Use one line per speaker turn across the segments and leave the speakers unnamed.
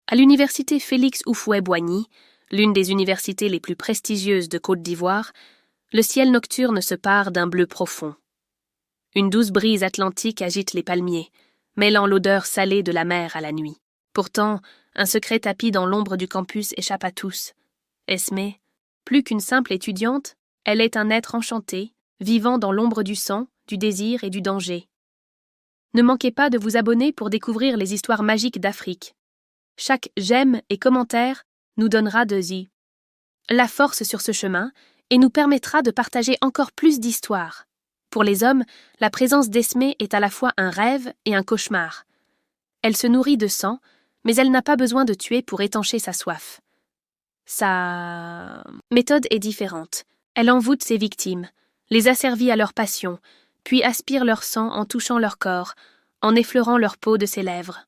À l'université Félix Houphouët-Boigny, l'une des universités les plus prestigieuses de Côte d'Ivoire, le ciel nocturne se pare d'un bleu profond. Une douce brise atlantique agite les palmiers, mêlant l'odeur salée de la mer à la nuit. Pourtant, un secret tapis dans l'ombre du campus échappe à tous. Esmé, plus qu'une simple étudiante, elle est un être enchanté, vivant dans l'ombre du sang, du désir et du danger. Ne manquez pas de vous abonner pour découvrir les histoires magiques d'Afrique. Chaque j'aime et commentaire nous donnera la force sur ce chemin et nous permettra de partager encore plus d'histoires. Pour les hommes, la présence d'Esmé est à la fois un rêve et un cauchemar. Elle se nourrit de sang, mais elle n'a pas besoin de tuer pour étancher sa soif. Sa méthode est différente. Elle envoûte ses victimes, les asservit à leur passion, puis aspire leur sang en touchant leur corps, en effleurant leur peau de ses lèvres.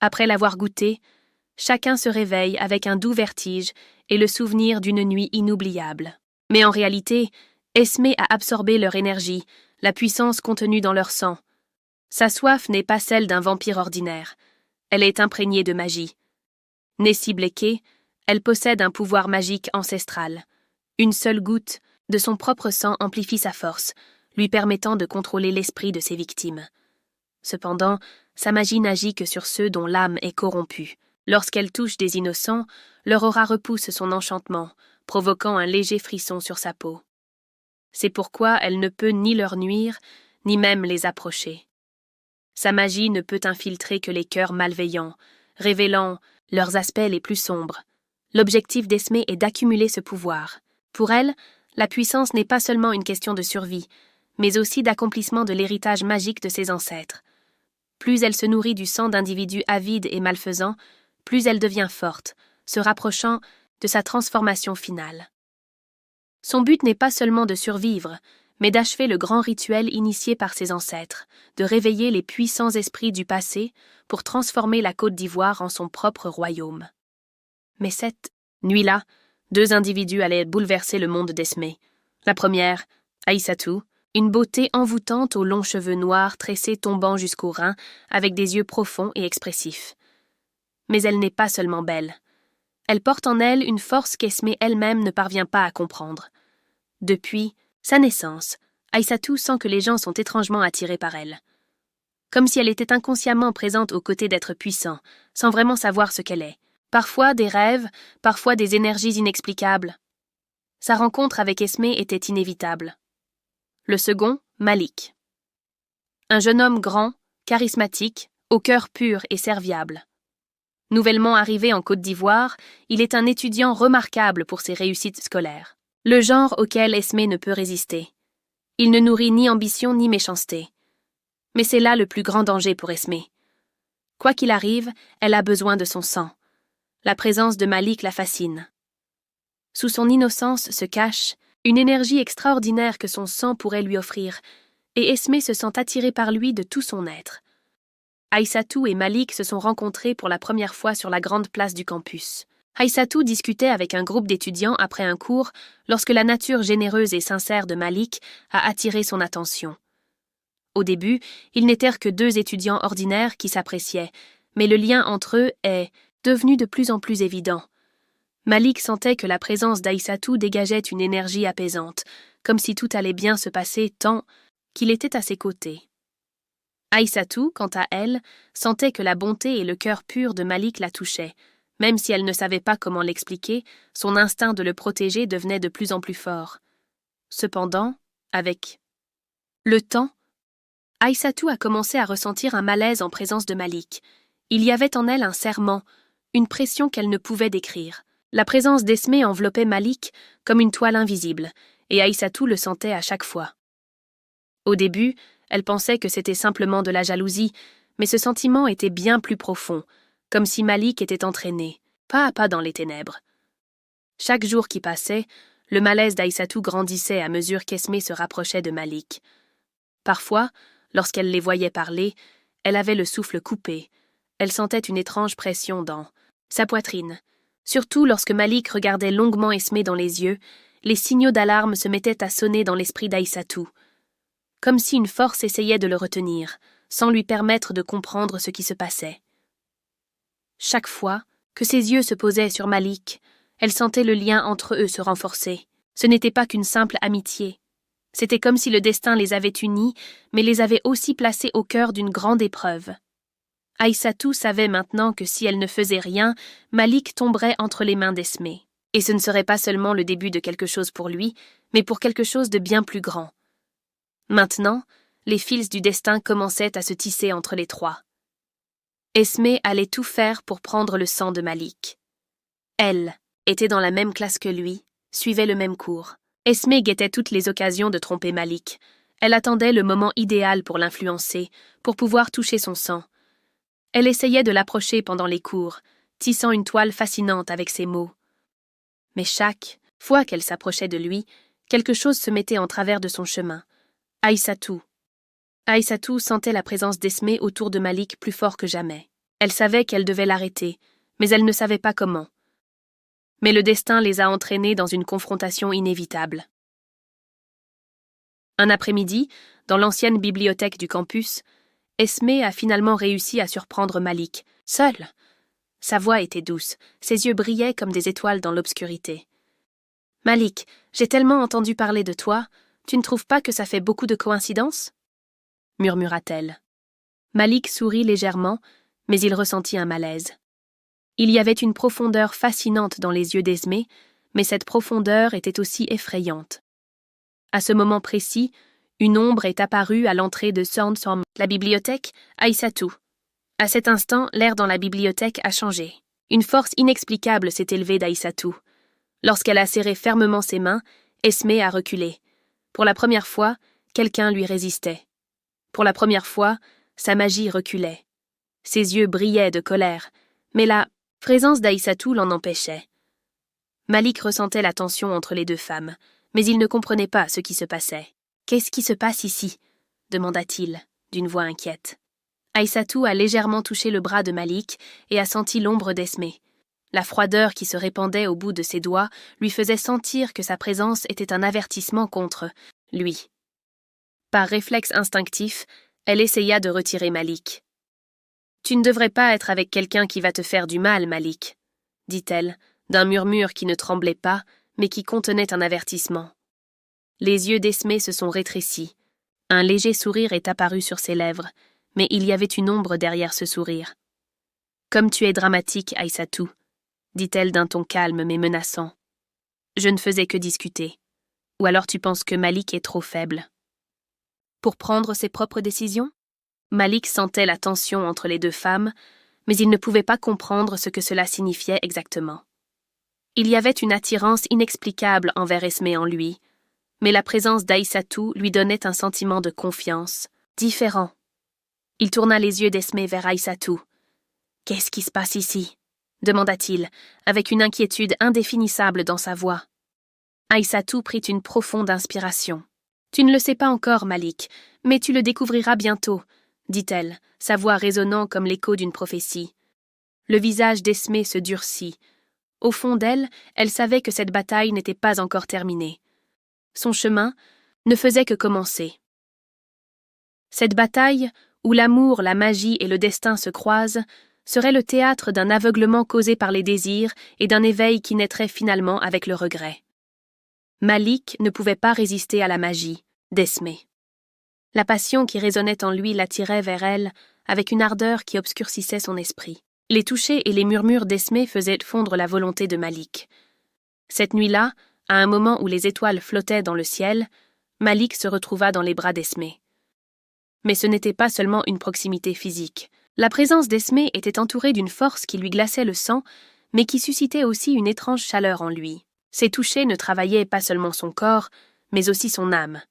Après l'avoir goûté, chacun se réveille avec un doux vertige et le souvenir d'une nuit inoubliable. Mais en réalité, Esmé a absorbé leur énergie, la puissance contenue dans leur sang. Sa soif n'est pas celle d'un vampire ordinaire. Elle est imprégnée de magie. Née si bléquée, elle possède un pouvoir magique ancestral. Une seule goutte de son propre sang amplifie sa force, lui permettant de contrôler l'esprit de ses victimes. Cependant, sa magie n'agit que sur ceux dont l'âme est corrompue. Lorsqu'elle touche des innocents, leur aura repousse son enchantement, provoquant un léger frisson sur sa peau. C'est pourquoi elle ne peut ni leur nuire, ni même les approcher. Sa magie ne peut infiltrer que les cœurs malveillants, révélant leurs aspects les plus sombres. L'objectif d'Esmé est d'accumuler ce pouvoir. Pour elle, la puissance n'est pas seulement une question de survie, mais aussi d'accomplissement de l'héritage magique de ses ancêtres. Plus elle se nourrit du sang d'individus avides et malfaisants, plus elle devient forte, se rapprochant de sa transformation finale. Son but n'est pas seulement de survivre, mais d'achever le grand rituel initié par ses ancêtres, de réveiller les puissants esprits du passé pour transformer la Côte d'Ivoire en son propre royaume. Mais cette nuit-là, deux individus allaient bouleverser le monde d'Esmé. La première, Aïssatou, une beauté envoûtante aux longs cheveux noirs tressés tombant jusqu'aux reins, avec des yeux profonds et expressifs. Mais elle n'est pas seulement belle. Elle porte en elle une force qu'Esmé elle-même ne parvient pas à comprendre. Depuis sa naissance, Aïssatou sent que les gens sont étrangement attirés par elle. Comme si elle était inconsciemment présente aux côtés d'êtres puissants, sans vraiment savoir ce qu'elle est. Parfois des rêves, parfois des énergies inexplicables. Sa rencontre avec Esmé était inévitable. Le second, Malik. Un jeune homme grand, charismatique, au cœur pur et serviable. Nouvellement arrivé en Côte d'Ivoire, il est un étudiant remarquable pour ses réussites scolaires. Le genre auquel Esmé ne peut résister. Il ne nourrit ni ambition ni méchanceté. Mais c'est là le plus grand danger pour Esmé. Quoi qu'il arrive, elle a besoin de son sang. La présence de Malik la fascine. Sous son innocence se cache une énergie extraordinaire que son sang pourrait lui offrir, et Esmé se sent attirée par lui de tout son être. Aïssatou et Malik se sont rencontrés pour la première fois sur la grande place du campus. Aïssatou discutait avec un groupe d'étudiants après un cours lorsque la nature généreuse et sincère de Malik a attiré son attention. Au début, ils n'étaient que deux étudiants ordinaires qui s'appréciaient, mais le lien entre eux est devenu de plus en plus évident. Malik sentait que la présence d'Aïssatou dégageait une énergie apaisante, comme si tout allait bien se passer tant qu'il était à ses côtés. Aïssatou, quant à elle, sentait que la bonté et le cœur pur de Malik la touchaient. Même si elle ne savait pas comment l'expliquer, son instinct de le protéger devenait de plus en plus fort. Cependant, avec le temps, Aïssatou a commencé à ressentir un malaise en présence de Malik. Il y avait en elle un serrement, une pression qu'elle ne pouvait décrire. La présence d'Esmé enveloppait Malik comme une toile invisible, et Aïssatou le sentait à chaque fois. Au début, elle pensait que c'était simplement de la jalousie, mais ce sentiment était bien plus profond, comme si Malik était entraîné, pas à pas dans les ténèbres. Chaque jour qui passait, le malaise d'Aïssatou grandissait à mesure qu'Esmé se rapprochait de Malik. Parfois, lorsqu'elle les voyait parler, elle avait le souffle coupé. Elle sentait une étrange pression dans sa poitrine. Surtout lorsque Malik regardait longuement Esmé dans les yeux, les signaux d'alarme se mettaient à sonner dans l'esprit d'Aïssatou. Comme si une force essayait de le retenir, sans lui permettre de comprendre ce qui se passait. Chaque fois que ses yeux se posaient sur Malik, elle sentait le lien entre eux se renforcer. Ce n'était pas qu'une simple amitié. C'était comme si le destin les avait unis, mais les avait aussi placés au cœur d'une grande épreuve. Aïssatou savait maintenant que si elle ne faisait rien, Malik tomberait entre les mains d'Esmé. Et ce ne serait pas seulement le début de quelque chose pour lui, mais pour quelque chose de bien plus grand. Maintenant, les fils du destin commençaient à se tisser entre les trois. Esmé allait tout faire pour prendre le sang de Malik. Elle était dans la même classe que lui, suivait le même cours. Esmé guettait toutes les occasions de tromper Malik. Elle attendait le moment idéal pour l'influencer, pour pouvoir toucher son sang. Elle essayait de l'approcher pendant les cours, tissant une toile fascinante avec ses mots. Mais chaque fois qu'elle s'approchait de lui, quelque chose se mettait en travers de son chemin. Aïssatou. Aïssatou sentait la présence d'Esmé autour de Malik plus fort que jamais. Elle savait qu'elle devait l'arrêter, mais elle ne savait pas comment. Mais le destin les a entraînés dans une confrontation inévitable. Un après-midi, dans l'ancienne bibliothèque du campus, Esmé a finalement réussi à surprendre Malik, seul. Sa voix était douce, ses yeux brillaient comme des étoiles dans l'obscurité. « Malik, j'ai tellement entendu parler de toi, tu ne trouves pas que ça fait beaucoup de coïncidences ?» murmura-t-elle. Malik sourit légèrement, mais il ressentit un malaise. Il y avait une profondeur fascinante dans les yeux d'Esmé, mais cette profondeur était aussi effrayante. À ce moment précis, une ombre est apparue à l'entrée de Soundsom, la bibliothèque, Aïssatou. À cet instant, l'air dans la bibliothèque a changé. Une force inexplicable s'est élevée d'Aïssatou. Lorsqu'elle a serré fermement ses mains, Esmé a reculé. Pour la première fois, quelqu'un lui résistait. Pour la première fois, sa magie reculait. Ses yeux brillaient de colère, mais la présence d'Aïssatou l'en empêchait. Malik ressentait la tension entre les deux femmes, mais il ne comprenait pas ce qui se passait. « Qu'est-ce qui se passe ici ?» demanda-t-il, d'une voix inquiète. Aïssatou a légèrement touché le bras de Malik et a senti l'ombre d'Esmé. La froideur qui se répandait au bout de ses doigts lui faisait sentir que sa présence était un avertissement contre lui. Par réflexe instinctif, elle essaya de retirer Malik. « Tu ne devrais pas être avec quelqu'un qui va te faire du mal, Malik, » dit-elle, d'un murmure qui ne tremblait pas, mais qui contenait un avertissement. Les yeux d'Esmé se sont rétrécis. Un léger sourire est apparu sur ses lèvres, mais il y avait une ombre derrière ce sourire. « Comme tu es dramatique, Aïssatou, » dit-elle d'un ton calme mais menaçant. « Je ne faisais que discuter. Ou alors tu penses que Malik est trop faible. » Pour prendre ses propres décisions? Malik sentait la tension entre les deux femmes, mais il ne pouvait pas comprendre ce que cela signifiait exactement. Il y avait une attirance inexplicable envers Esmé en lui, mais la présence d'Aïssatou lui donnait un sentiment de confiance, différent. Il tourna les yeux d'Esmé vers Aïssatou. « Qu'est-ce qui se passe ici ?» demanda-t-il, avec une inquiétude indéfinissable dans sa voix. Aïssatou prit une profonde inspiration. « Tu ne le sais pas encore, Malik, mais tu le découvriras bientôt, » dit-elle, sa voix résonnant comme l'écho d'une prophétie. Le visage d'Esmé se durcit. Au fond d'elle, elle savait que cette bataille n'était pas encore terminée. Son chemin ne faisait que commencer. Cette bataille, où l'amour, la magie et le destin se croisent, serait le théâtre d'un aveuglement causé par les désirs et d'un éveil qui naîtrait finalement avec le regret. Malik ne pouvait pas résister à la magie d'Esmé. La passion qui résonnait en lui l'attirait vers elle avec une ardeur qui obscurcissait son esprit. Les touchés et les murmures d'Esmé faisaient fondre la volonté de Malik. Cette nuit-là, à un moment où les étoiles flottaient dans le ciel, Malik se retrouva dans les bras d'Esmé. Mais ce n'était pas seulement une proximité physique. La présence d'Esmé était entourée d'une force qui lui glaçait le sang, mais qui suscitait aussi une étrange chaleur en lui. Ces touchés ne travaillaient pas seulement son corps, mais aussi son âme.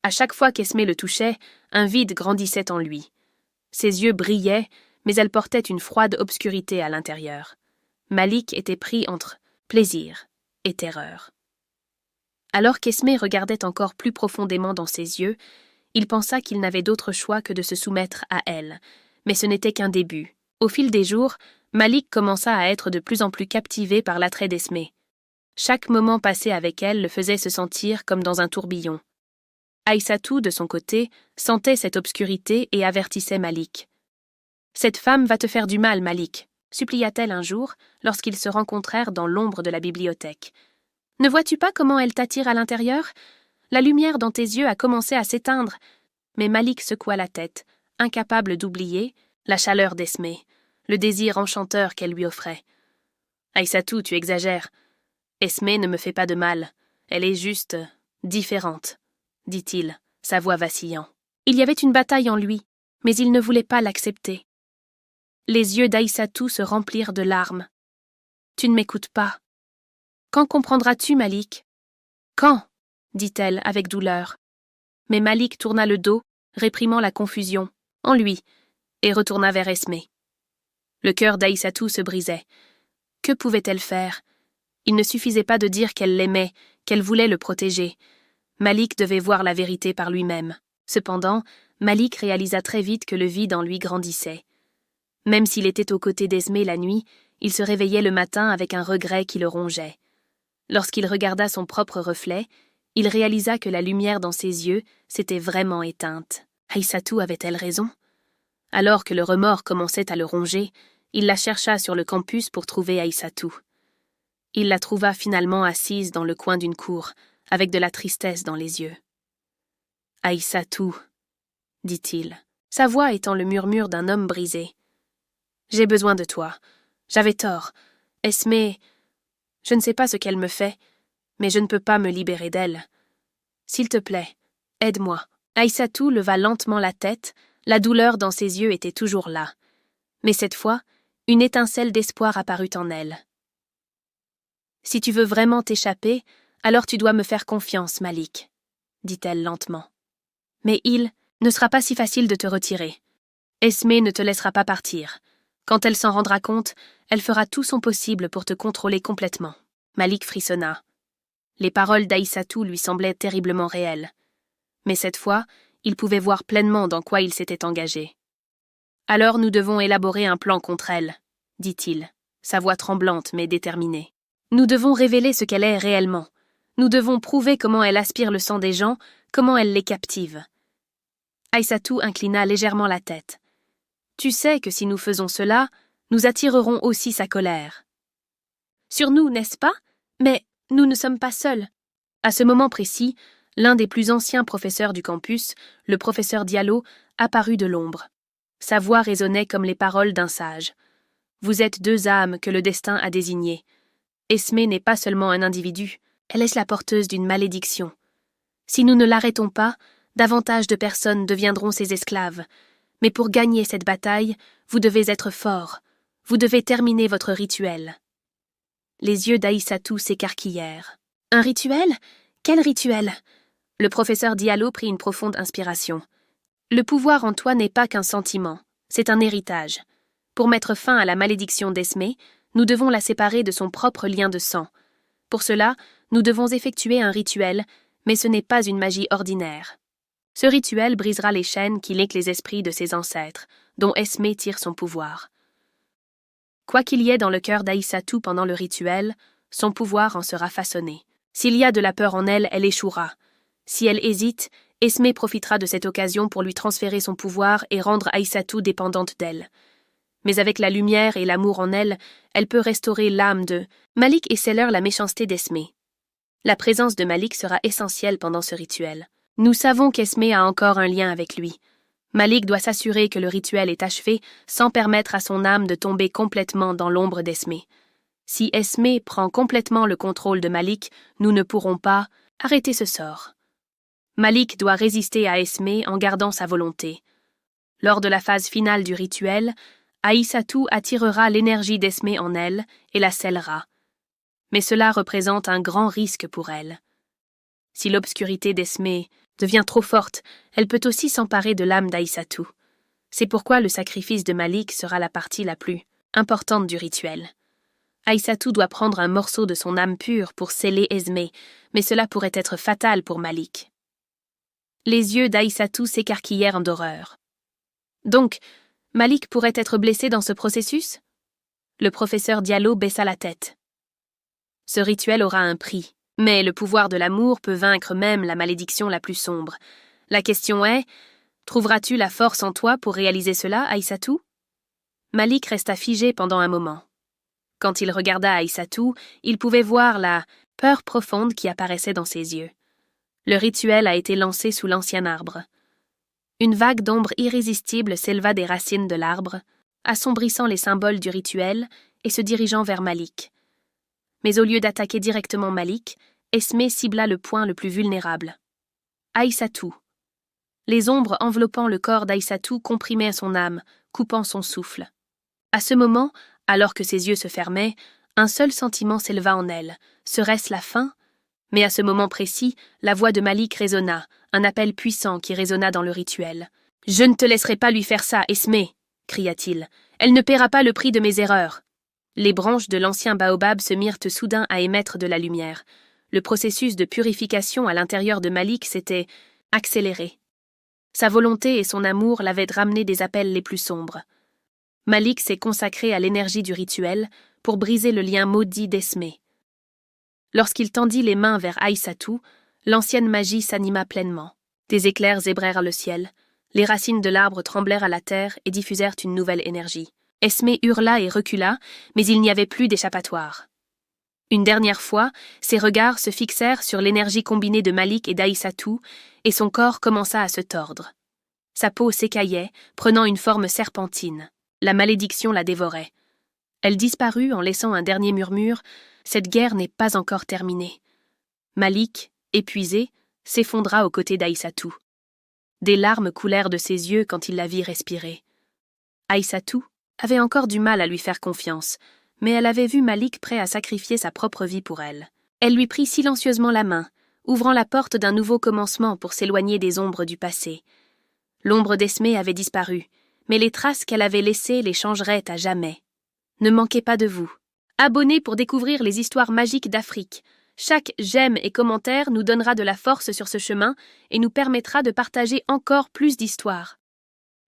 À chaque fois qu'Esmé le touchait, un vide grandissait en lui. Ses yeux brillaient, mais elle portait une froide obscurité à l'intérieur. Malik était pris entre plaisir et terreur. Alors qu'Esmé regardait encore plus profondément dans ses yeux, il pensa qu'il n'avait d'autre choix que de se soumettre à elle, mais ce n'était qu'un début. Au fil des jours, Malik commença à être de plus en plus captivé par l'attrait d'Esmé. Chaque moment passé avec elle le faisait se sentir comme dans un tourbillon. Aïssatou, de son côté, sentait cette obscurité et avertissait Malik. « Cette femme va te faire du mal, Malik. supplia-t-elle un jour, lorsqu'ils se rencontrèrent dans l'ombre de la bibliothèque. « Ne vois-tu pas comment elle t'attire à l'intérieur? La lumière dans tes yeux a commencé à s'éteindre. » Mais Malik secoua la tête, incapable d'oublier la chaleur d'Esmé, le désir enchanteur qu'elle lui offrait. « Aïssatou, tu exagères. Esmé ne me fait pas de mal. Elle est juste différente, » dit-il, sa voix vacillant. Il y avait une bataille en lui, mais il ne voulait pas l'accepter. Les yeux d'Aïssatou se remplirent de larmes. « Tu ne m'écoutes pas. Quand comprendras-tu, Malik? »« Quand ?» dit-elle avec douleur. Mais Malik tourna le dos, réprimant la confusion, en lui, et retourna vers Esmé. Le cœur d'Aïssatou se brisait. Que pouvait-elle faire? Il ne suffisait pas de dire qu'elle l'aimait, qu'elle voulait le protéger. Malik devait voir la vérité par lui-même. Cependant, Malik réalisa très vite que le vide en lui grandissait. Même s'il était aux côtés d'Esmé la nuit, il se réveillait le matin avec un regret qui le rongeait. Lorsqu'il regarda son propre reflet, il réalisa que la lumière dans ses yeux s'était vraiment éteinte. Aïssatou avait-elle raison? Alors que le remords commençait à le ronger, il la chercha sur le campus pour trouver Aïssatou. Il la trouva finalement assise dans le coin d'une cour, avec de la tristesse dans les yeux. « Aïssatou, » dit-il, sa voix étant le murmure d'un homme brisé. « J'ai besoin de toi. J'avais tort. Esmé, je ne sais pas ce qu'elle me fait, mais je ne peux pas me libérer d'elle. S'il te plaît, aide-moi. » Aïssatou leva lentement la tête, la douleur dans ses yeux était toujours là. Mais cette fois, une étincelle d'espoir apparut en elle. « Si tu veux vraiment t'échapper, alors tu dois me faire confiance, Malik, » dit-elle lentement. « Mais il ne sera pas si facile de te retirer. Esmé ne te laissera pas partir. Quand elle s'en rendra compte, elle fera tout son possible pour te contrôler complètement. » Malik frissonna. Les paroles d'Aïssatou lui semblaient terriblement réelles. Mais cette fois, il pouvait voir pleinement dans quoi il s'était engagé. « Alors nous devons élaborer un plan contre elle, » dit-il, sa voix tremblante mais déterminée. « Nous devons révéler ce qu'elle est réellement. Nous devons prouver comment elle aspire le sang des gens, comment elle les captive. » Aïssatou inclina légèrement la tête. « Tu sais que si nous faisons cela, nous attirerons aussi sa colère. »« Sur nous, n'est-ce pas? Mais nous ne sommes pas seuls. » À ce moment précis, l'un des plus anciens professeurs du campus, le professeur Diallo, apparut de l'ombre. Sa voix résonnait comme les paroles d'un sage. « Vous êtes deux âmes que le destin a désignées. Esmé n'est pas seulement un individu, elle est la porteuse d'une malédiction. Si nous ne l'arrêtons pas, davantage de personnes deviendront ses esclaves. Mais pour gagner cette bataille, vous devez être fort. Vous devez terminer votre rituel. » Les yeux d'Aïssatou s'écarquillèrent. « Un rituel? Quel rituel ?» Le professeur Diallo prit une profonde inspiration. « Le pouvoir en toi n'est pas qu'un sentiment, c'est un héritage. Pour mettre fin à la malédiction d'Esmé, nous devons la séparer de son propre lien de sang. Pour cela, nous devons effectuer un rituel, mais ce n'est pas une magie ordinaire. Ce rituel brisera les chaînes qui lient les esprits de ses ancêtres, dont Esmé tire son pouvoir. Quoi qu'il y ait dans le cœur d'Aïssatou pendant le rituel, son pouvoir en sera façonné. S'il y a de la peur en elle, elle échouera. Si elle hésite, Esmé profitera de cette occasion pour lui transférer son pouvoir et rendre Aïssatou dépendante d'elle. Mais avec la lumière et l'amour en elle, elle peut restaurer l'âme de Malik et sceller la méchanceté d'Esmé. La présence de Malik sera essentielle pendant ce rituel. Nous savons qu'Esmé a encore un lien avec lui. Malik doit s'assurer que le rituel est achevé sans permettre à son âme de tomber complètement dans l'ombre d'Esmé. Si Esmé prend complètement le contrôle de Malik, nous ne pourrons pas arrêter ce sort. Malik doit résister à Esmé en gardant sa volonté. Lors de la phase finale du rituel, Aïssatou attirera l'énergie d'Esmé en elle et la scellera. Mais cela représente un grand risque pour elle. Si l'obscurité d'Esmé devient trop forte, elle peut aussi s'emparer de l'âme d'Aïssatou. C'est pourquoi le sacrifice de Malik sera la partie la plus importante du rituel. Aïssatou doit prendre un morceau de son âme pure pour sceller Esmé, mais cela pourrait être fatal pour Malik. Les yeux d'Aïssatou s'écarquillèrent d'horreur. Donc, Malik pourrait être blessé dans ce processus? Le professeur Diallo baissa la tête. Ce rituel aura un prix, mais le pouvoir de l'amour peut vaincre même la malédiction la plus sombre. La question est, trouveras-tu la force en toi pour réaliser cela, Aïssatou? Malik resta figé pendant un moment. Quand il regarda Aïssatou, il pouvait voir la peur profonde qui apparaissait dans ses yeux. Le rituel a été lancé sous l'ancien arbre. Une vague d'ombre irrésistible s'éleva des racines de l'arbre, assombrissant les symboles du rituel et se dirigeant vers Malik. Mais au lieu d'attaquer directement Malik, Esmé cibla le point le plus vulnérable. Aïssatou. Les ombres enveloppant le corps d'Aïssatou comprimaient son âme, coupant son souffle. À ce moment, alors que ses yeux se fermaient, un seul sentiment s'éleva en elle. Serait-ce la faim? Mais à ce moment précis, la voix de Malik résonna, un appel puissant qui résonna dans le rituel. « Je ne te laisserai pas lui faire ça, Esmé !» cria-t-il. « Elle ne paiera pas le prix de mes erreurs !» Les branches de l'ancien baobab se mirent soudain à émettre de la lumière. Le processus de purification à l'intérieur de Malik s'était accéléré. Sa volonté et son amour l'avaient ramené des appels les plus sombres. Malik s'est consacré à l'énergie du rituel pour briser le lien maudit d'Esmé. Lorsqu'il tendit les mains vers Aïssatou, l'ancienne magie s'anima pleinement. Des éclairs zébrèrent le ciel, les racines de l'arbre tremblèrent à la terre et diffusèrent une nouvelle énergie. Esmé hurla et recula, mais il n'y avait plus d'échappatoire. Une dernière fois, ses regards se fixèrent sur l'énergie combinée de Malik et d'Aïssatou, et son corps commença à se tordre. Sa peau s'écaillait, prenant une forme serpentine. La malédiction la dévorait. Elle disparut en laissant un dernier murmure « Cette guerre n'est pas encore terminée ». Malik, épuisé, s'effondra aux côtés d'Aïssatou. Des larmes coulèrent de ses yeux quand il la vit respirer. Aïssatou avait encore du mal à lui faire confiance, mais elle avait vu Malik prêt à sacrifier sa propre vie pour elle. Elle lui prit silencieusement la main, ouvrant la porte d'un nouveau commencement pour s'éloigner des ombres du passé. L'ombre d'Esmé avait disparu, mais les traces qu'elle avait laissées les changeraient à jamais. Ne manquez pas de vous. Abonnez pour découvrir les histoires magiques d'Afrique. Chaque j'aime et commentaire nous donnera de la force sur ce chemin et nous permettra de partager encore plus d'histoires.